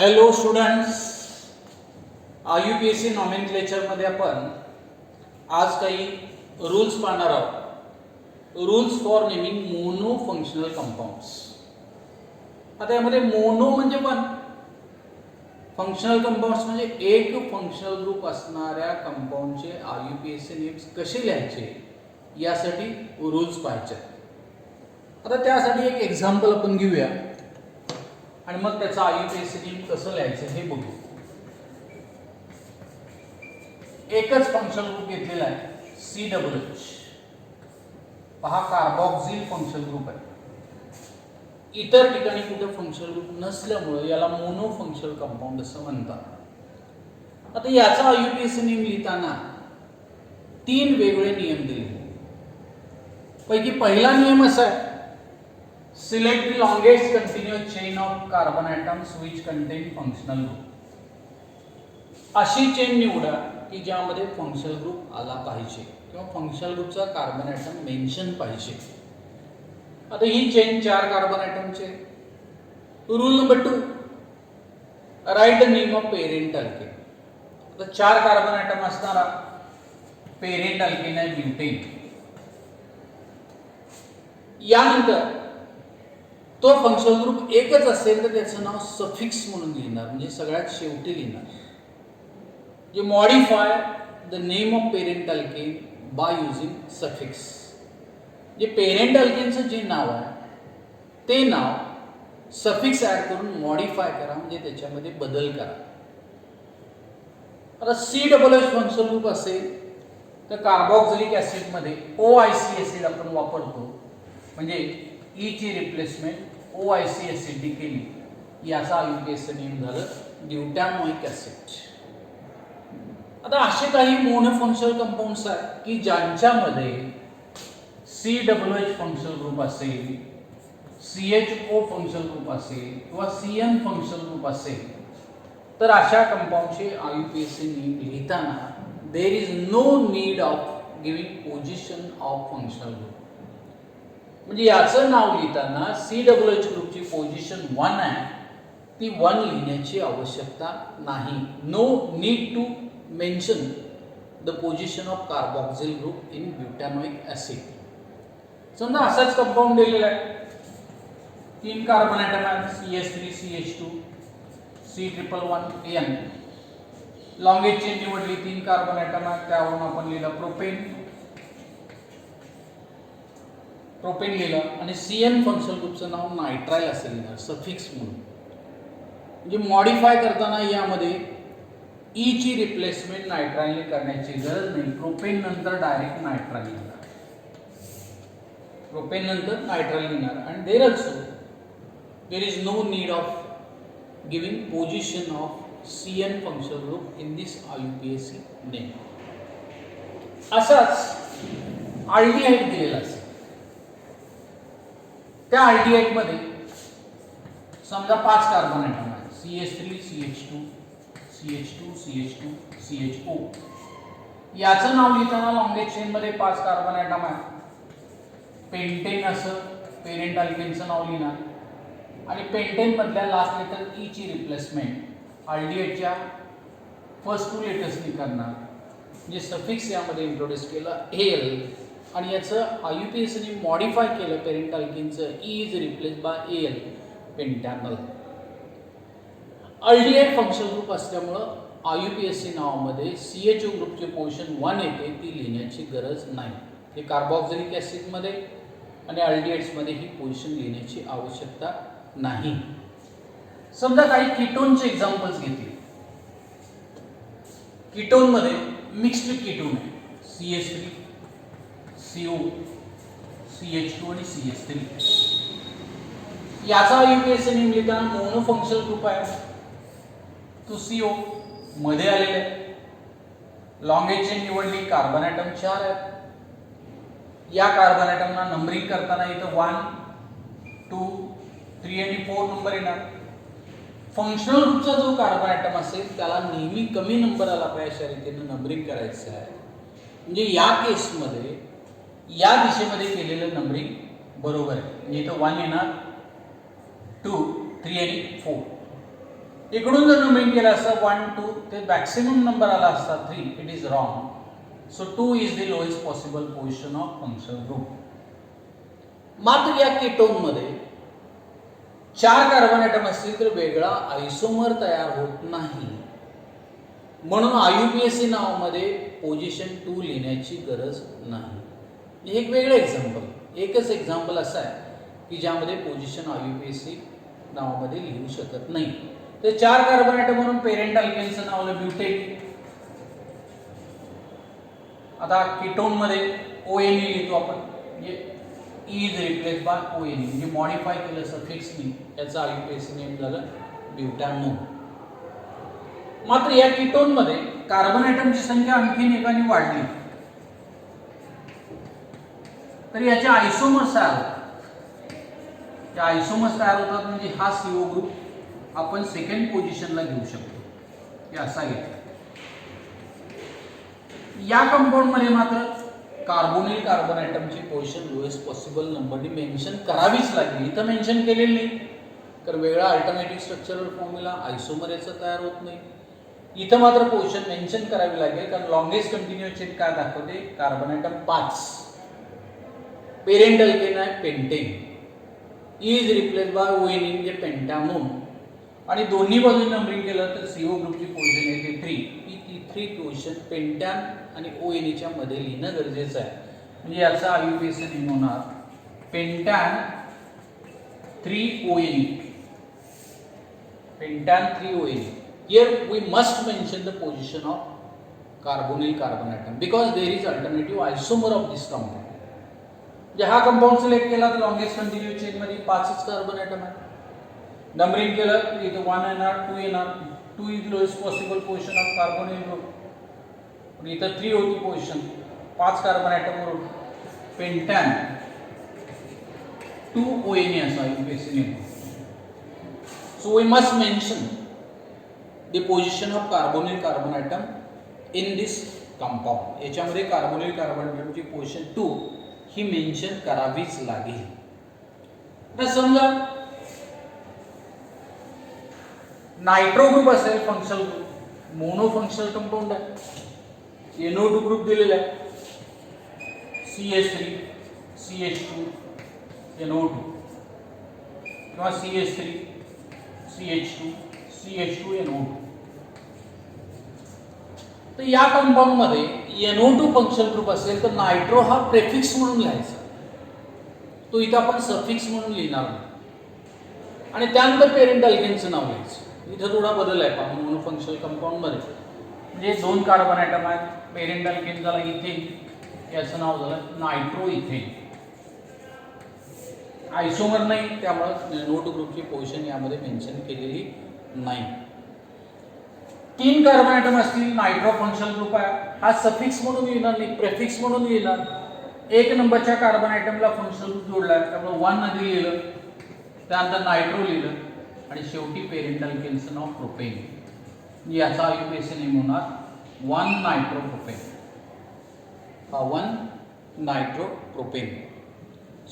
Hello students, UPSC नॉमेनक्लेचरमध्ये आपण आज काही रूल्स पाहणार आहोत. Rules for naming mono functional compounds. आता यामध्ये मोनो म्हणजे वन, फंक्शनल कंपाऊंड्स म्हणजे एक फंक्शनल ग्रुप असणाऱ्या कंपाऊंडचे UPSC नेम्स कसे लिहायचे यासाठी रूल्स पाहायचे. आता त्यासाठी एक एक्झाम्पल आपण घेऊया आणि मग त्याचा UPSC नेम कसं लिहायचं हे बघू. एकच फंक्शनल ग्रुप घेतलेला आहे COOH. पहा, कार्बॉक्सिल फंक्शनल ग्रुप आहे. इतर ठिकाणी कुठे फंक्शनल ग्रुप नसल्यामुळे याला मोनो फंक्शनल कंपाऊंड असं म्हणतात. आता याचा UPSC नेम लिहिताना तीन वेगळे नियम दिले. पैकी पहिला नियम असा आहे, select the longest continuous chain of carbon atoms which contain functional group. अशी चेन निवडा की ज्यामध्ये फंक्शनल ग्रुप आला पाहिजे किंवा फंक्शनल ग्रुपचा कार्बन ॲटम मेन्शन पाहिजे. आता ही चेन 4 कार्बन ॲटमचे. Rule number 2, right the name of parent alkane. आता 4 कार्बन ॲटम असणारा पेरेंट अल्केन आहे ब्युटेन. यानंतर तो फंक्शनल ग्रुप एकच असेल तर त्याचं नाव सफिक्स म्हणून लिहिणार, म्हणजे सगळ्यात शेवटी लिहिणार. जे modify the name of parent alkane by using suffix. जे पेरेंट अल्केनचं जे नाव आहे ते नाव सफिक्स ॲड करून मॉडिफाय करा, म्हणजे त्याच्यामध्ये बदल करा. आता COOH फंक्शनल ग्रुप असेल तर कार्बॉक्सिलिक ॲसिडमध्ये OIC ॲसिड आपण वापरतो, म्हणजे E ची रिप्लेसमेंट OIC ॲसिडने केली. याचा UPSC नेम झालं ब्युटॅनोइक ॲसिड. आता असे काही मोनो फंक्शनल कंपाऊंड्स आहेत की ज्यांच्यामध्ये COOH फंक्शनल ग्रुप असेल, CHO फंक्शनल ग्रुप असेल किंवा CN फंक्शनल ग्रुप असेल, तर अशा कंपाऊंडचे UPSC नेम लिहिताना there is no need of giving position of functional group. म्हणजे याचं नाव लिहिताना COOH ग्रुपची पोझिशन 1 आहे, ती 1 लिहिण्याची आवश्यकता नाही. No need to mention the position of carboxyl group in butanoic acid. समजा असाच कंपाऊंड दिलेला आहे, 3 कार्बन ॲटम आहेत, CH3 CH2 C111N. Longest chain निवडली, 3 कार्बन ॲटम आहेत, त्यावरून आपण लिहिलं प्रोपेन लिहिलं आणि CN फंक्शनल ग्रुपचं नाव नायट्राइल असं लिहिणार सफिक्स म्हणून. म्हणजे मॉडिफाय करताना यामध्ये E ची रिप्लेसमेंट नायट्राइलने करण्याची गरज नाही. प्रोपेन नंतर डायरेक्ट नायट्राइल लिहिणार, प्रोपेन नंतर नायट्राइल लिहिणार. आणि there is no need of giving position of CN functional group in this UPSC name. असाच अल्डिहाइड दिलेला असेल, त्या अल्डिहाइडमध्ये समजा 5 कार्बन ॲटम आहेत, CH3 CH2 CH2 CH2 CHO. याचं नाव लिहिताना लॉंगेस्ट चेनमध्ये 5 कार्बन ॲटम आहे, पेंटेन असं पेरेंट अल्केनचं नाव लिहिणार आणि पेंटेन मधल्या लास्ट लेटर E ची रिप्लेसमेंट अल्डिहाइडच्या फर्स्ट 2 लेटर्सनी करणार. म्हणजे सफिक्स यामध्ये इंट्रोड्यूस केलं AL आणि याचं UPSC ने मॉडिफाय केलं पेरेंट अल्केनचं E is replace by AL pentanal. Aldehyde functional group असल्यामुळं UPSC नावामध्ये CHO ग्रुपचे पोझिशन 1 येते, ती लिहिण्याची गरज नाही. हे कार्बॉक्सिलिक ॲसिडमध्ये आणि अल्डिहाइड्समध्ये ही पोझिशन लिहिण्याची आवश्यकता नाही. समजा काही कीटोनचे एक्झाम्पल्स घेतले. कीटोनमध्ये मिक्स्ड कीटोन आहे, CH3 CO CH2 आणि CH3. याचा UPSC नेम लिहिताना मोनो फंक्शनल ग्रुप आहे, तो CO मध्ये आलेला आहे. लॉंगेस्ट चेन निवडली, कार्बन ॲटम 4 आहेत. या कार्बन ॲटमना नंबरिंग करताना इथं 1 2 3 आणि 4 नंबर येणार. फंक्शनल ग्रुपचा जो कार्बन ॲटम असेल त्याला नेहमी कमी नंबर आला पाहिजे अशा रीतीने नंबरिंग करायचं आहे. म्हणजे या केसमध्ये या दिशेमध्ये केलेलं नंबरिंग बरोबर आहे. म्हणजे इथं 1 येणार, 2 3 आणि 4. इकडून जर नंबरिंग केलं असतं 1 2 ते मॅक्सिमम नंबर आला असता 3. It is wrong. So 2 is the lowest possible position of functional group. मात्र या कीटोन मध्ये 4 कार्बन ॲटम असतील तर वेगळा आयसोमर तयार होत नाही. म्हणून IUPAC नावामध्ये पोझिशन 2 लिहिण्याची गरज नाही. हे एक वेगळं एक्झाम्पल, एकच एक्झाम्पल असं आहे की ज्यामध्ये पोझिशन IUPAC नावामध्ये लिहू शकत नाही. तर 4 कार्बन ॲटम म्हणून पेरेंट अल्केनचं नाव आलं ब्युटेन. आता कीटोन मध्ये ONE लिहितो आपण, म्हणजे E is replace bye ONE, म्हणजे मॉडिफाय केलं सफिक्सनी, याचं IUPAC नेम झालं ब्युटॅनो. मात्र या कीटोन मध्ये कार्बन ॲटमची संख्या आणखीन एकाने वाढली तर याचे आयसोमर्स तयार होतात. या आयसोमर्स तयार होतात म्हणजे हा CO ग्रुप आपण सेकंड पोझिशनला घेऊ शकतो. हे असा घेतला. या कंपाऊंड मध्ये मात्र कार्बोनिल कार्बन ॲटमची पोझिशन लोएस्ट पॉसिबल नंबरनी मेन्शन करावीच लागली. इथं मेन्शन केलेली नाही कारण वेगळा अल्टरनेटिव्ह स्ट्रक्चरल फॉर्म्युला आयसोमर याचा तयार होत नाही. इथं मात्र पोझिशन मेन्शन करावी लागेल कारण लॉंगेस्ट कंटिन्युअस चेन काय दाखवते, कार्बन ॲटम 5, पेरेंट अल्केन आहे pentane, E is replace bye ONE म्हणजे पेंटॅमोन, आणि दोन्ही बाजूने नंबरिंग केलं तर CO ग्रुपची पोझिशन येते 3. ती 3 पोझिशन पेंटॅन आणि ONE च्या मध्ये लिहिणं गरजेचं आहे. म्हणजे याचा IUPAC नेम होणार पेंटॅन 3 ONE. पेंटॅन 3 ONE. Here we must mention the position of carbonyl carbon atom because there is alternative isomer of this compound. जे हा कंपाऊंड सिलेक्ट केला तर लॉंगेस्ट कंटिन्युअस चेन मध्ये 5च कार्बन ॲटम आहे. नंबरिंग केलं तर इथे 1 येणार, 2 येणार. 2 is lowest possible position of carbonyl group. इथं 3 होती पोझिशन, 5 कार्बन ॲटम वरून पेंटॅन 2 ONE असा IUPAC name. So we must mention the position of carbonyl carbon atom in this compound. याच्यामध्ये कार्बोनिल कार्बन ॲटमची पोझिशन 2 ही मेन्शन करावीच लागेल. तर समजा नायट्रो ग्रुप असेल, functional group, mono functional compound आहे, NO2 ग्रुप दिलेला आहे, CH3 CH2 NO2 किंवा CH3 CH2 CH2 NO2. तर या कंपाऊंड मध्ये NO2 फंक्शनल ग्रुप असेल तर नायट्रो हा प्रेफिक्स म्हणून लिहायचा, तो इथं आपण सफिक्स म्हणून लिहिणार नाही. आणि त्यानंतर पेरेंट अल्केनचं नाव लिहायचं. इथं थोडा बदल आहे पहा मोनो फंक्शनल कंपाऊंड मध्ये. म्हणजे 2 कार्बन ॲटम आहेत, पेरेंट अल्केन झाला इथेन, याचं नाव झालं नायट्रो इथेन. आयसोमर नाही त्यामुळे NO2 ग्रुपची पोझिशन यामध्ये मेन्शन केलेली नाही. 3 कार्बन ॲटम असतील, नायट्रो फंक्शनल ग्रुप आहे, हा सफिक्स म्हणून लिहिणार नाही, प्रेफिक्स म्हणून लिहिणार. 1 नंबरच्या कार्बन ॲटमला फंक्शनल ग्रुप जोडला आहे त्यामुळे 1 आधी लिहिलं, त्यानंतर नायट्रो लिहिलं आणि शेवटी पेरेंट अल्केनचं नाव प्रोपेन. याचा IUPAC नेम होणार 1 नायट्रोप्रोपेन. हा 1 nitropropane.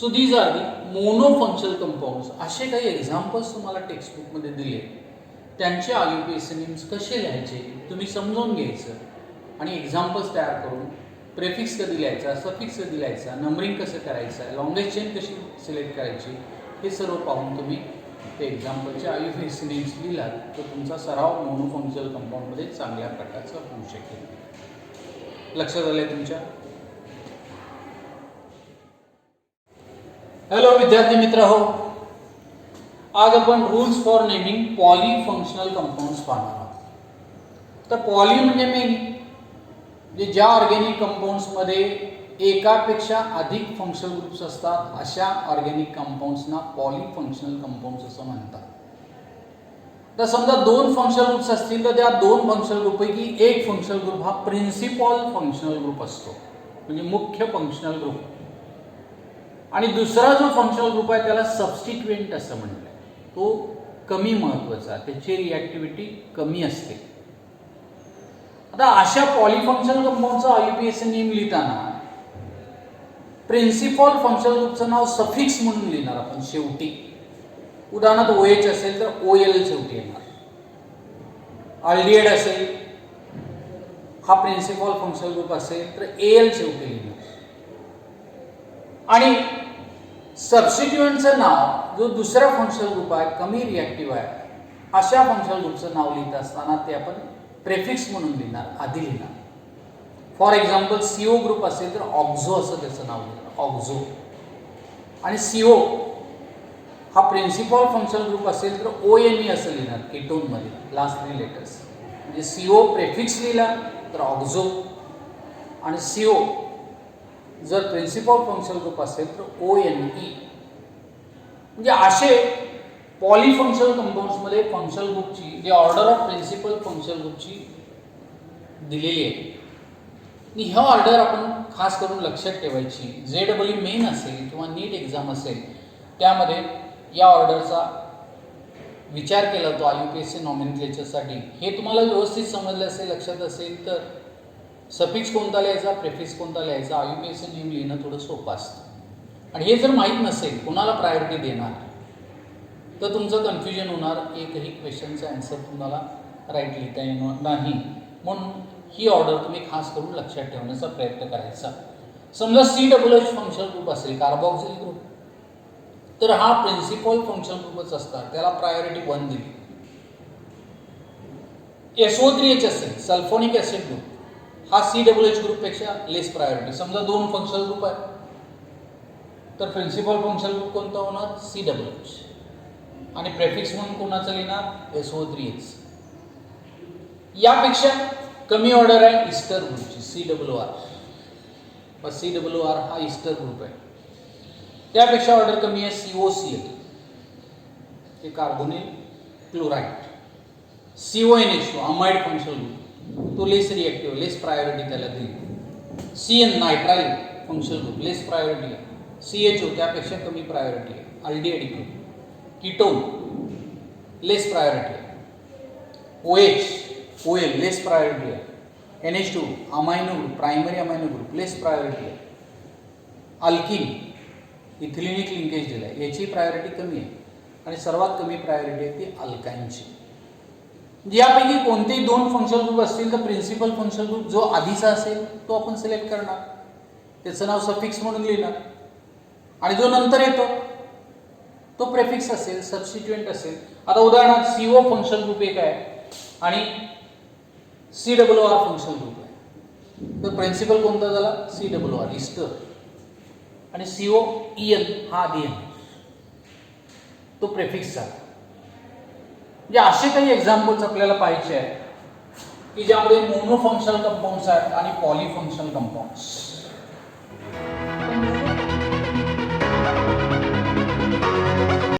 So these are the mono functional compounds. असे काही एक्झाम्पल्स तुम्हाला टेक्स्टबुकमध्ये दिले, त्यांचे IUPAC नेम्स कसे लिहायचे तुम्ही समजून घ्यायचं आणि एक्झाम्पल्स तयार करून प्रेफिक्स कधी लिहायचा, सफिक्स कधी लिहायचा, नंबरिंग कसं करायचं, लॉंगेस्ट चेन कशी सिलेक्ट करायची, हे सर्व पाहून तुम्ही ते एक्झाम्पलचे IUPAC नेम्स लिहिलात तर तुमचा सराव मोनो फंक्शनल कंपाऊंडमध्ये चांगल्या प्रकारचा होऊ शकेल. लक्षात आलंय तुमच्या? हॅलो विद्यार्थी मित्र हो, आज आपण rules for naming polyfunctional compounds पाहणार आहोत. तर पॉली म्हणजे मेनी, जे ज्या ऑर्गॅनिक कंपाऊंड्समध्ये एकापेक्षा अधिक फंक्शनल ग्रुप्स असतात अशा ऑर्गॅनिक कंपाऊंड्सना पॉलीफंक्शनल कंपाऊंड्स असं म्हणतात. तर समजा 2 फंक्शनल ग्रुप्स असतील तर त्या 2 फंक्शनल ग्रुपपैकी एक फंक्शनल ग्रुप हा प्रिन्सिपल फंक्शनल ग्रुप असतो, म्हणजे मुख्य फंक्शनल ग्रुप, आणि दुसरा जो फंक्शनल ग्रुप आहे त्याला सबस्टिट्युएंट असं म्हणतात. तो कमी महत्त्वाचा, त्याची रिॲक्टिव्हिटी कमी असते. आता अशा पॉलीफंक्शनल कंपाऊंडचा IUPAC नेम लिहिताना प्रिन्सिपल फंक्शनल ग्रुपचं नाव सफिक्स म्हणून लिहिणार आपण शेवटी. उदाहरणार्थ OH असेल तर OL शेवटी येणार. अल्डिहाइड असेल, हा प्रिन्सिपॉल फंक्शनल ग्रुप असेल तर एल शेवटी लिहिणार. आणि सबस्टिट्युएंटचं नाव जो दुसरा फंक्शनल ग्रुप आहे, कमी रिॲक्टिव्ह आहे, अशा फंक्शनल ग्रुपचं नाव लिहित असताना ते आपण प्रेफिक्स म्हणून लिहिणार, आधी लिहिणार. फॉर एक्झाम्पल सीओ ग्रुप असेल तर ऑक्झो असं त्याचं नाव लिहिणार, ऑक्झो. आणि सीओ हा प्रिन्सिपॉल फंक्शनल ग्रुप असेल तर ONE असं लिहिणार, केटोनमध्ये लास्ट 3 लेटर्स. म्हणजे सीओ प्रेफिक्स लिहिला तर ऑक्झो, आणि सीओ जर प्रिन्सिपॉल फंक्शनल ग्रुप असेल तर ONE. म्हणजे असे पॉलीफंक्शनल कंपाऊंड्समध्ये फंक्शनल ग्रुपची जे ऑर्डर ऑफ प्रिन्सिपल फंक्शनल ग्रुपची दिलेली आहे, आणि ह्या ऑर्डर आपण खास करून लक्षात ठेवायची. JEE मेन असेल किंवा नीट एक्झाम असेल त्यामध्ये या ऑर्डरचा विचार केला जातो IUPAC नॉमेनक्लेचरसाठी. हे तुम्हाला व्यवस्थित समजलं असेल, लक्षात असेल तर सफिक्स कोणता लिहायचा, प्रेफिक्स कोणता लिहायचा, IUPAC नेम लिहिणं थोडं सोपं असतं. आणि हे जर माहीत नसेल कोणाला प्रायोरिटी देणार तर तुमचं कन्फ्युजन होणार, एकही क्वेश्चनचा आन्सर तुम्हाला राईट लिहिता येणार नाही. म्हणून ही ऑर्डर तुम्ही खास करून लक्षात ठेवण्याचा प्रयत्न करायचा. समजा COOH फंक्शनल ग्रुप असेल, कार्बोक्सिल ग्रुप, तर हा प्रिन्सिपल फंक्शनल ग्रुपच असतात, त्याला प्रायोरिटी 1 दिली. SO3H असेल, सल्फोनिक ॲसिड ग्रुप, हा COOH ग्रुपपेक्षा लेस प्रायोरिटी. समजा 2 फंक्शनल ग्रुप आहे तर प्रिन्सिपल फंक्शनल ग्रुप कोणता होणार, COOH, आणि प्रेफिक्स म्हणून कोणाचं लिहिणार, SO3H. यापेक्षा कमी ऑर्डर आहे इस्टर ग्रुपची, COOR. COOR हा इस्टर ग्रुप आहे. त्यापेक्षा ऑर्डर कमी आहे COCl, हे carbonyl chloride. CONH2 amide functional group, तो लेस रिॲक्टिव्ह, लेस प्रायोरिटी त्याला दिली. CN nitrile functional group, less priority आहे. CHO त्यापेक्षा कमी प्रायोरिटी आहे, aldehyde group. Ketone less priority आहे. OL लेस प्रायोरिटी आहे. NH2 amino group, primary amino group, less priority आहे. अल्किन इथिलिनिक लिंकेज दिला आहे, याची प्रायोरिटी कमी आहे. आणि सर्वात कमी प्रायोरिटी आहे ती अल्काइनची. यापैकी कोणतेही 2 फंक्शनल ग्रुप असतील तर प्रिन्सिपल फंक्शनल ग्रुप जो आधीचा असेल तो आपण सिलेक्ट करणार, त्याचं नाव सफिक्स म्हणून लिहिणार. आणि जो नंतर येतो तो प्रेफिक्स असेल, सबस्टिट्युएंट असेल. आता उदाहरणार्थ CO फंक्शनल ग्रुप एक आहे आणि COOR फंक्शनल ग्रुप आहे, तर प्रिन्सिपल कोणता झाला, COOR इस्टर, आणि COEL हा आधी आहे, तो प्रेफिक्स झाला. म्हणजे असे काही एक्झाम्पल्स आपल्याला पाहिजे आहेत की ज्यामध्ये मोनोफंक्शनल कंपाऊंड्स आहेत आणि पॉलीफंक्शनल कंपाऊंड्स.